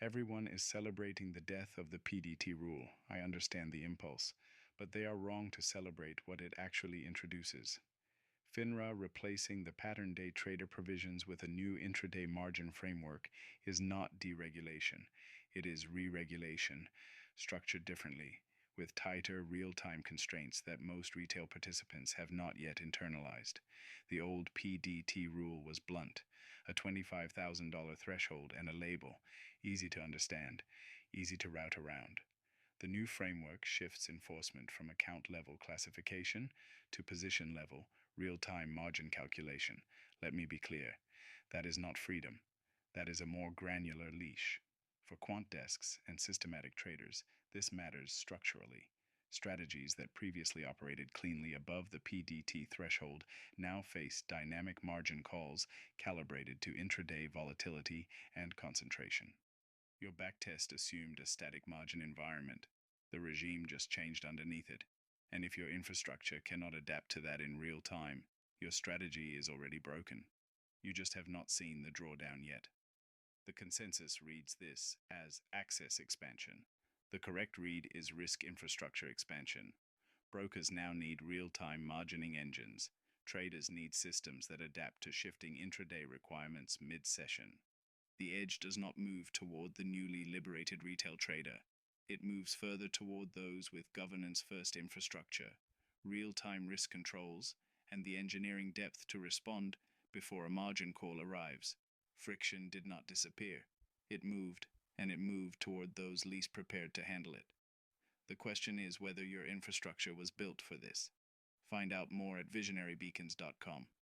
Everyone is celebrating the death of the PDT rule. I understand the impulse, but they are wrong to celebrate what it actually introduces. FINRA replacing the pattern day trader provisions with a new intraday margin framework is not deregulation. It is re-regulation, structured differently, with tighter real-time constraints that most retail participants have not yet internalized. The old PDT rule was blunt, a $25,000 threshold and a label, easy to understand, easy to route around. The new framework shifts enforcement from account-level classification to position-level, real-time margin calculation. Let me be clear. That is not freedom. That is a more granular leash. For quant desks and systematic traders, this matters structurally. Strategies that previously operated cleanly above the PDT threshold now face dynamic margin calls calibrated to intraday volatility and concentration. Your backtest assumed a static margin environment. The regime just changed underneath it. And if your infrastructure cannot adapt to that in real time, your strategy is already broken. You just have not seen the drawdown yet. The consensus reads this as access expansion. The correct read is risk infrastructure expansion. Brokers now need real-time margining engines. Traders need systems that adapt to shifting intraday requirements mid-session. The edge does not move toward the newly liberated retail trader. It moves further toward those with governance-first infrastructure, real-time risk controls, and the engineering depth to respond before a margin call arrives. Friction did not disappear. It moved, and it moved toward those least prepared to handle it. The question is whether your infrastructure was built for this. Find out more at visionarybeacons.com.